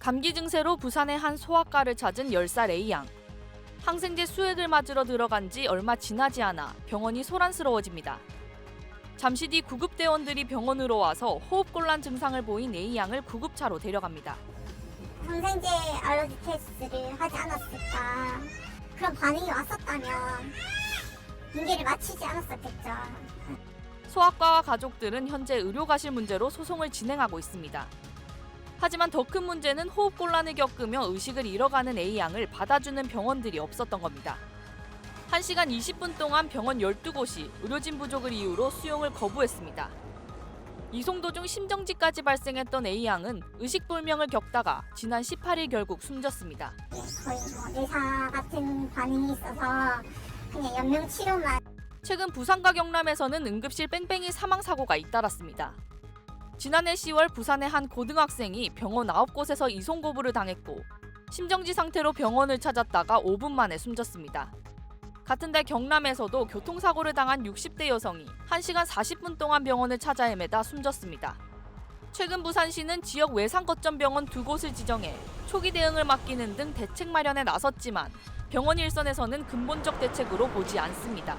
감기 증세로 부산의 한 소아과를 찾은 10살 A양. 항생제 수액을 맞으러 들어간 지 얼마 지나지 않아 병원이 소란스러워집니다. 잠시 뒤 구급대원들이 병원으로 와서 호흡곤란 증상을 보인 A양을 구급차로 데려갑니다. 항생제 알러지 테스트를 하지 않았을까. 그런 반응이 왔었다면 징계를 마치지 않았었겠죠. 소아과와 가족들은 현재 의료가실 문제로 소송을 진행하고 있습니다. 하지만 더 큰 문제는 호흡곤란을 겪으며 의식을 잃어가는 A양을 받아주는 병원들이 없었던 겁니다. 1시간 20분 동안 병원 12곳이 의료진 부족을 이유로 수용을 거부했습니다. 이송 도중 심정지까지 발생했던 A양은 의식불명을 겪다가 지난 18일 결국 숨졌습니다. 거의 의사 같은 반응이 있어서 그냥 연명치료만. 최근 부산과 경남에서는 응급실 뺑뺑이 사망사고가 잇따랐습니다. 지난해 10월 부산의 한 고등학생이 병원 9곳에서 이송 거부를 당했고 심정지 상태로 병원을 찾았다가 5분 만에 숨졌습니다. 같은 달 경남에서도 교통사고를 당한 60대 여성이 1시간 40분 동안 병원을 찾아 헤매다 숨졌습니다. 최근 부산시는 지역 외상거점병원 2곳을 지정해 초기 대응을 맡기는 등 대책 마련에 나섰지만 병원 일선에서는 근본적 대책으로 보지 않습니다.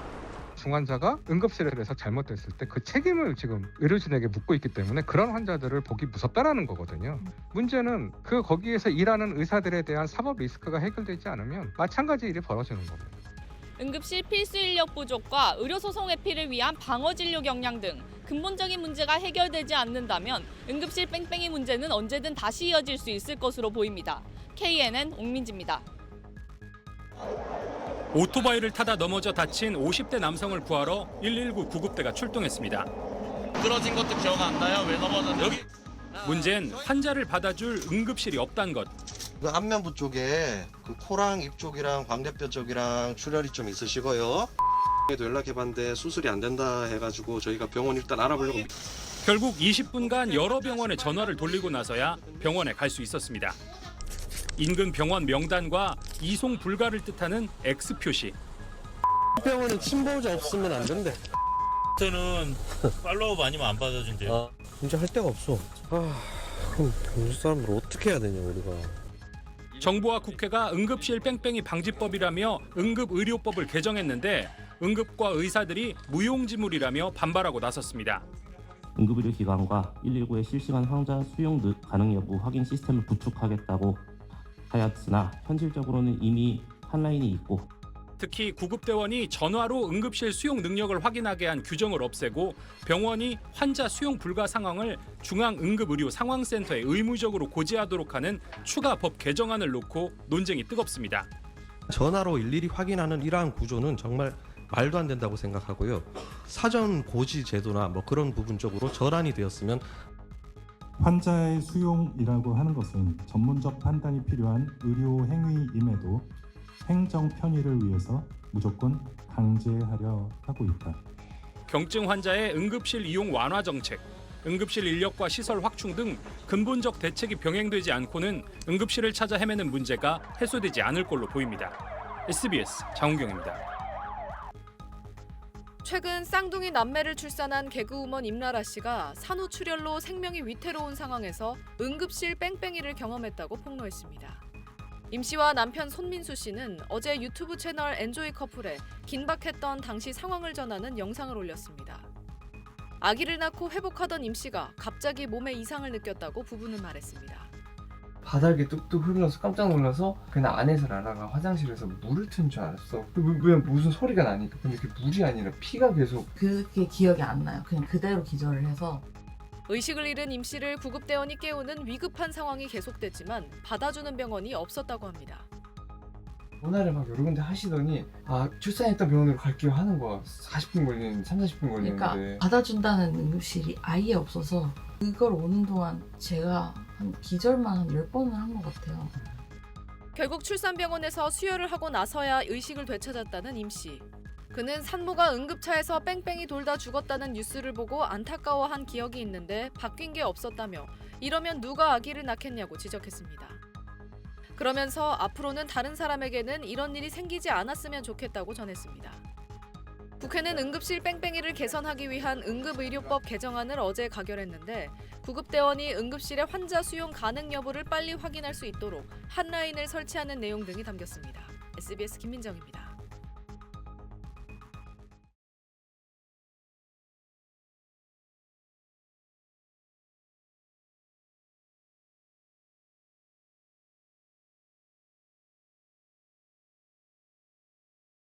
중환자가 응급실에 대해서 잘못됐을 때 그 책임을 지금 의료진에게 묻고 있기 때문에 그런 환자들을 보기 무섭다라는 거거든요. 문제는 거기에서 일하는 의사들에 대한 사법 리스크가 해결되지 않으면 마찬가지 일이 벌어지는 겁니다. 응급실 필수 인력 부족과 의료소송 회피를 위한 방어진료 경량 등 근본적인 문제가 해결되지 않는다면 응급실 뺑뺑이 문제는 언제든 다시 이어질 수 있을 것으로 보입니다. KNN 옥민지입니다. 오토바이를 타다 넘어져 다친 50대 남성을 구하러 119 구급대가 출동했습니다. 부러진 것도 기억 안 나요? 왜 넘어졌는지. 여기 문제는 환자를 받아줄 응급실이 없다는 것. 그 안면부 쪽에 그 코랑 입 쪽이랑 광대뼈 쪽이랑 출혈이 좀 있으시고요. 에도 연락해봤는데 수술이 안 된다 해가지고 저희가 병원 일단 알아보려고. 결국 20분간 여러 병원에 전화를 돌리고 나서야 병원에 갈 수 있었습니다. 인근 병원 명단과 이송 불가를 뜻하는 X 표시. 병원에 친보호자 없으면 안 된대. 때는 팔로업 아니면 안 받아준대요. 이제 할 데가 없어. 그럼 병주 사람들 어떻게 해야 되냐 우리가. 정부와 국회가 응급실 뺑뺑이 방지법이라며 응급의료법을 개정했는데 응급과 의사들이 무용지물이라며 반발하고 나섰습니다. 응급의료기관과 119의 실시간 환자 수용 가능 여부 확인 시스템을 구축하겠다고 하였으나 현실적으로는 이미 한라인이 있고 특히 구급대원이 전화로 응급실 수용 능력을 확인하게 한 규정을 없애고 병원이 환자 수용 불가 상황을 중앙응급의료상황센터에 의무적으로 고지하도록 하는 추가 법 개정안을 놓고 논쟁이 뜨겁습니다. 전화로 일일이 확인하는 이러한 구조는 정말 말도 안 된다고 생각하고요. 사전 고지 제도나 뭐 그런 부분적으로 전환이 되었으면. 환자의 수용이라고 하는 것은 전문적 판단이 필요한 의료 행위임에도 행정 편의를 위해서 무조건 강제하려 하고 있다. 경증 환자의 응급실 이용 완화 정책, 응급실 인력과 시설 확충 등 근본적 대책이 병행되지 않고는 응급실을 찾아 헤매는 문제가 해소되지 않을 걸로 보입니다. SBS 장훈경입니다. 최근 쌍둥이 남매를 출산한 개그우먼 임나라 씨가 산후출혈로 생명이 위태로운 상황에서 응급실 뺑뺑이를 경험했다고 폭로했습니다. 임 씨와 남편 손민수 씨는 어제 유튜브 채널 엔조이 커플에 긴박했던 당시 상황을 전하는 영상을 올렸습니다. 아기를 낳고 회복하던 임 씨가 갑자기 몸에 이상을 느꼈다고 부부는 말했습니다. 바닥에 뚝뚝 흘러서 깜짝 놀라서 그냥 안에서 라라가 화장실에서 물을 튼 줄 알았어. 왜 무슨 소리가 나니까. 근데 그게 물이 아니라 피가 계속. 그게 기억이 안 나요. 그냥 그대로 기절을 해서. 의식을 잃은 임 씨를 구급대원이 깨우는 위급한 상황이 계속됐지만 받아주는 병원이 없었다고 합니다. 전화를 막 여러 군데 하시더니 출산했던 병원으로 갈게요 하는 거야. 40분 걸리는 30, 40분 걸리는데. 그러니까 받아준다는 응급실이 아예 없어서 그걸 오는 동안 제가 한 기절만 한 10번을 한 것 같아요. 결국 출산병원에서 수혈을 하고 나서야 의식을 되찾았다는 임 씨. 그는 산모가 응급차에서 뺑뺑이 돌다 죽었다는 뉴스를 보고 안타까워한 기억이 있는데 바뀐 게 없었다며 이러면 누가 아기를 낳겠냐고 지적했습니다. 그러면서 앞으로는 다른 사람에게는 이런 일이 생기지 않았으면 좋겠다고 전했습니다. 국회는 응급실 뺑뺑이를 개선하기 위한 응급의료법 개정안을 어제 가결했는데 구급대원이 응급실의 환자 수용 가능 여부를 빨리 확인할 수 있도록 핫라인을 설치하는 내용 등이 담겼습니다. SBS 김민정입니다.